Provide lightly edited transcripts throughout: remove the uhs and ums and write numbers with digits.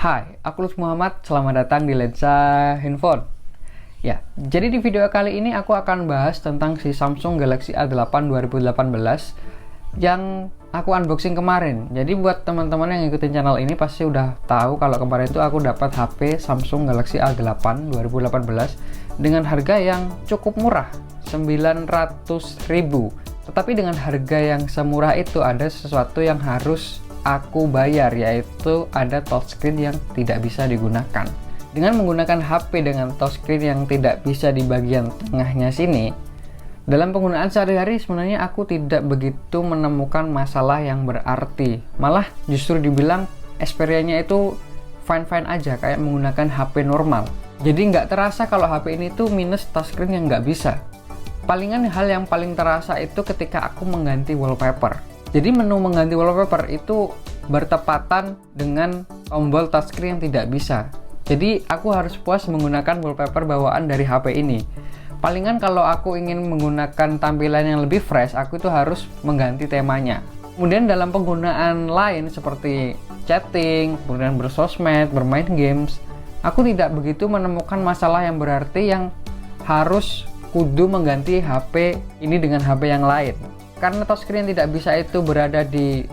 Hai, aku Lutfi Muhammad. Selamat datang di Lensa Handphone. Ya, jadi di video kali ini aku akan bahas tentang si Samsung Galaxy A8 2018 yang aku unboxing kemarin. Jadi buat teman-teman yang ngikutin channel ini pasti udah tahu kalau kemarin itu aku dapat HP Samsung Galaxy A8 2018 dengan harga yang cukup murah, 900.000. Tetapi dengan harga yang semurah itu ada sesuatu yang harus aku bayar, yaitu ada touchscreen yang tidak bisa digunakan. Dengan menggunakan HP dengan touchscreen yang tidak bisa di bagian tengahnya sini, dalam penggunaan sehari-hari sebenarnya aku tidak begitu menemukan masalah yang berarti. Malah justru dibilang experience-nya itu fine-fine aja, kayak menggunakan HP normal. Jadi nggak terasa kalau HP ini tuh minus touchscreen yang nggak bisa. Palingan hal yang paling terasa itu ketika aku mengganti wallpaper. Jadi menu mengganti wallpaper itu bertepatan dengan tombol touchscreen yang tidak bisa. Jadi aku harus puas menggunakan wallpaper bawaan dari HP ini. Palingan kalau aku ingin menggunakan tampilan yang lebih fresh, aku itu harus mengganti temanya. Kemudian dalam penggunaan lain seperti chatting, kemudian bersosmed, bermain games, aku tidak begitu menemukan masalah yang berarti yang harus kudu mengganti HP ini dengan HP yang lain. Karena touchscreen yang tidak bisa itu berada di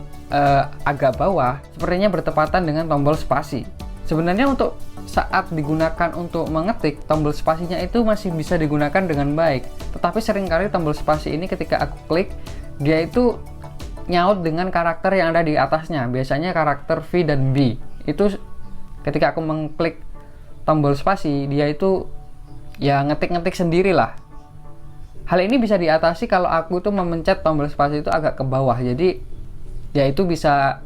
agak bawah, sepertinya bertepatan dengan tombol spasi. Sebenarnya untuk saat digunakan untuk mengetik, tombol spasinya itu masih bisa digunakan dengan baik. Tetapi seringkali tombol spasi ini ketika aku klik, dia itu nyaut dengan karakter yang ada di atasnya. Biasanya karakter V dan B. Itu ketika aku mengklik tombol spasi, dia itu ya ngetik-ngetik sendirilah. Hal ini bisa diatasi kalau aku tuh memencet tombol spasi itu agak ke bawah, jadi ya itu bisa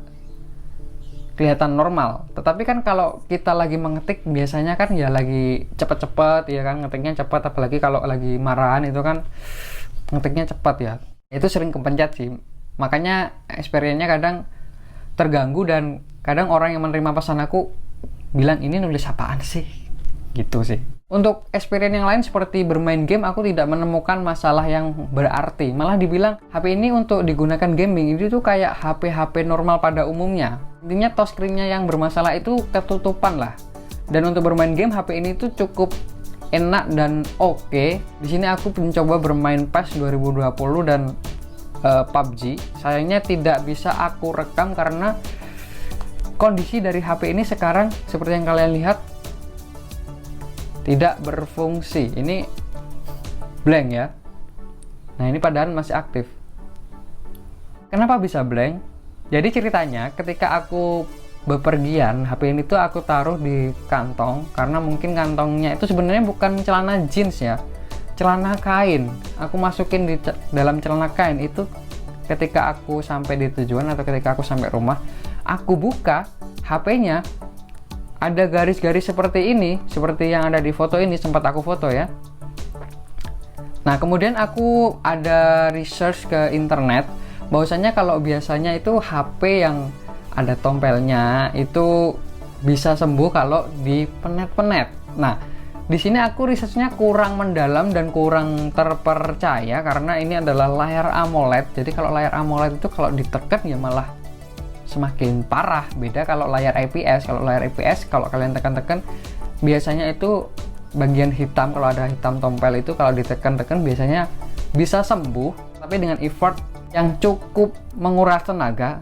kelihatan normal. Tetapi kan kalau kita lagi mengetik biasanya kan ya lagi cepet-cepet ya kan, ngetiknya cepat, apalagi kalau lagi marahan itu kan ngetiknya cepat ya. Itu sering kepencet sih, makanya experience-nya kadang terganggu dan kadang orang yang menerima pesan aku bilang ini nulis apaan sih, gitu sih. Untuk experience yang lain seperti bermain game, aku tidak menemukan masalah yang berarti. Malah dibilang HP ini untuk digunakan gaming itu tuh kayak HP-HP normal pada umumnya. Intinya touchscreen-nya yang bermasalah itu ketutupan lah. Dan untuk bermain game, HP ini tuh cukup enak dan oke. Di sini aku mencoba bermain PES 2020 dan PUBG. Sayangnya tidak bisa aku rekam karena kondisi dari HP ini sekarang seperti yang kalian lihat tidak berfungsi. Ini blank ya. Nah ini padahal masih aktif. Kenapa bisa blank? Jadi ceritanya ketika aku bepergian, HP ini tuh aku taruh di kantong karena mungkin kantongnya itu sebenarnya bukan celana jeans ya, celana kain. Aku masukin di dalam celana kain itu ketika aku sampai di tujuan atau ketika aku sampai rumah, aku buka HP-nya. Ada garis-garis seperti ini, seperti yang ada di foto ini, sempat aku foto ya. Nah, kemudian aku ada research ke internet, bahwasanya kalau biasanya itu HP yang ada tompelnya itu bisa sembuh kalau dipenet-penet. Nah, di sini aku researchnya kurang mendalam dan kurang terpercaya karena ini adalah layar AMOLED. Jadi kalau layar AMOLED itu kalau ditekan ya malah semakin parah. Beda kalau layar IPS. Kalau layar IPS kalau kalian tekan-tekan biasanya itu bagian hitam, kalau ada hitam tompel itu kalau ditekan-tekan biasanya bisa sembuh, tapi dengan effort yang cukup menguras tenaga.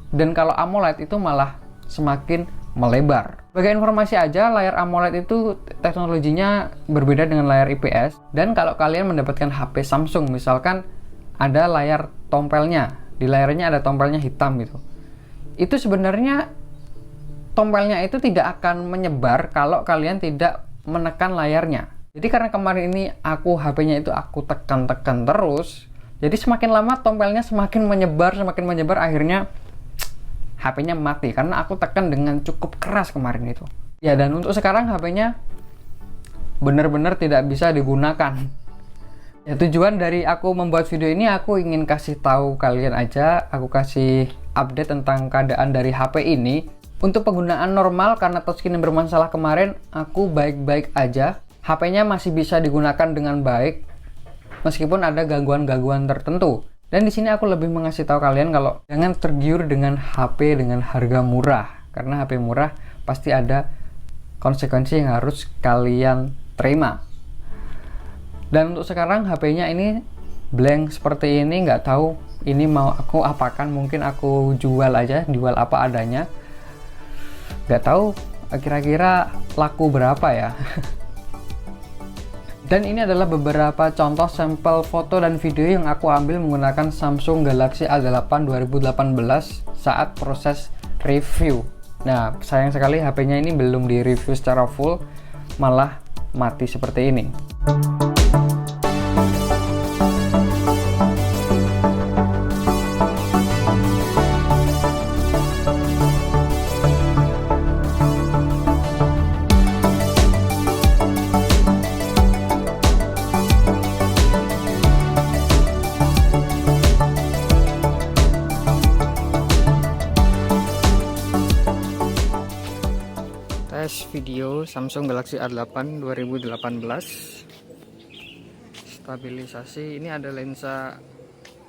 Dan kalau AMOLED itu malah semakin melebar. Sebagai informasi aja, layar AMOLED itu teknologinya berbeda dengan layar IPS. Dan kalau kalian mendapatkan HP Samsung misalkan ada layar tompelnya, di layarnya ada tompelnya hitam gitu, itu sebenarnya tompelnya itu tidak akan menyebar kalau kalian tidak menekan layarnya. Jadi karena kemarin ini aku HP-nya itu aku tekan-tekan terus, jadi semakin lama tompelnya semakin menyebar, akhirnya HP-nya mati karena aku tekan dengan cukup keras kemarin itu. Ya, dan untuk sekarang HP-nya benar-benar tidak bisa digunakan. Ya, tujuan dari aku membuat video ini aku ingin kasih tahu kalian aja, aku kasih update tentang keadaan dari HP ini. Untuk penggunaan normal karena touchscreen yang bermasalah kemarin, aku baik-baik aja. HP-nya masih bisa digunakan dengan baik meskipun ada gangguan-gangguan tertentu. Dan di sini aku lebih mengasih tahu kalian kalau jangan tergiur dengan HP dengan harga murah. karena HP murah pasti ada konsekuensi yang harus kalian terima. Dan untuk sekarang HP-nya ini blank seperti ini, nggak tahu ini mau aku apakan. Mungkin aku jual aja, jual apa adanya. Nggak tahu kira-kira laku berapa ya. Dan ini adalah beberapa contoh sampel foto dan video yang aku ambil menggunakan Samsung Galaxy A8 2018 saat proses review. Nah, sayang sekali HP-nya ini belum di-review secara full, malah mati seperti ini. Tes video Samsung Galaxy A8 2018. Stabilisasi, ini ada lensa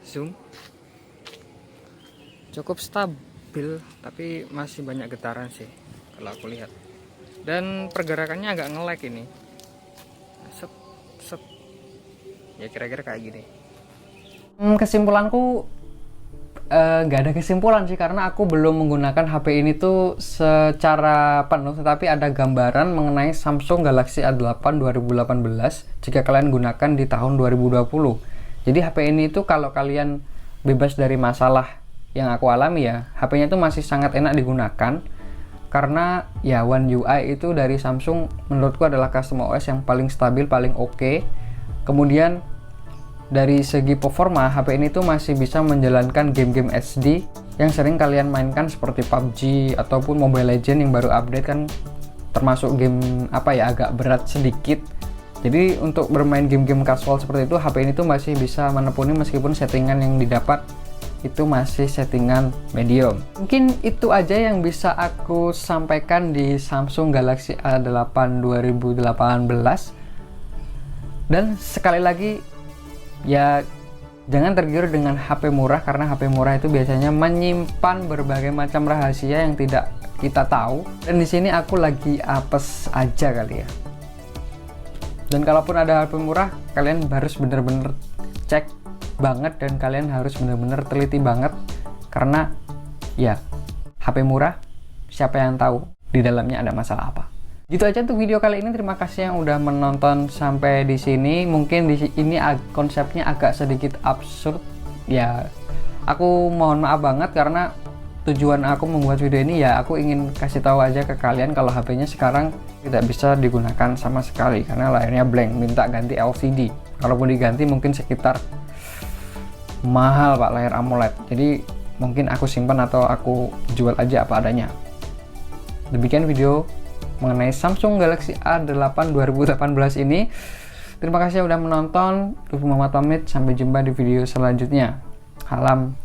zoom, cukup stabil tapi masih banyak getaran sih kalau aku lihat. Dan pergerakannya agak nge-lag ini, sep sep ya, kira-kira kayak gini. Kesimpulanku nggak ada kesimpulan sih, karena aku belum menggunakan HP ini tuh secara penuh, tetapi ada gambaran mengenai Samsung Galaxy A8 2018 jika kalian gunakan di tahun 2020. Jadi HP ini tuh kalau kalian bebas dari masalah yang aku alami ya, HP-nya tuh masih sangat enak digunakan, karena ya One UI itu dari Samsung menurutku adalah custom OS yang paling stabil, paling oke. Kemudian dari segi performa, HP ini tuh masih bisa menjalankan game-game HD yang sering kalian mainkan seperti PUBG ataupun Mobile Legends yang baru update kan, termasuk game apa ya, agak berat sedikit. Jadi untuk bermain game-game casual seperti itu, HP ini tuh masih bisa menepuni meskipun settingan yang didapat itu masih settingan medium. Mungkin itu aja yang bisa aku sampaikan di Samsung Galaxy A8 2018. Dan sekali lagi, ya jangan tergiur dengan HP murah, karena HP murah itu biasanya menyimpan berbagai macam rahasia yang tidak kita tahu. Dan di sini aku lagi apes aja kali ya. Dan kalaupun ada HP murah, kalian harus bener-bener cek banget, dan kalian harus bener-bener teliti banget, karena ya HP murah siapa yang tahu di dalamnya ada masalah apa. Gitu aja untuk video kali ini. Terima kasih yang udah menonton sampai di sini. Mungkin di ini konsepnya agak sedikit absurd ya. Aku mohon maaf banget, karena tujuan aku membuat video ini ya aku ingin kasih tahu aja ke kalian kalau HP-nya sekarang tidak bisa digunakan sama sekali karena layarnya blank. Minta ganti LCD. Kalaupun diganti mungkin sekitar mahal Pak, layar AMOLED. Jadi mungkin aku simpan atau aku jual aja apa adanya. Demikian video mengenai Samsung Galaxy A8 2018 ini. Terima kasih udah menonton. Lutfi Muhammad pamit, sampai jumpa di video selanjutnya. Salam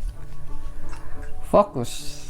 fokus.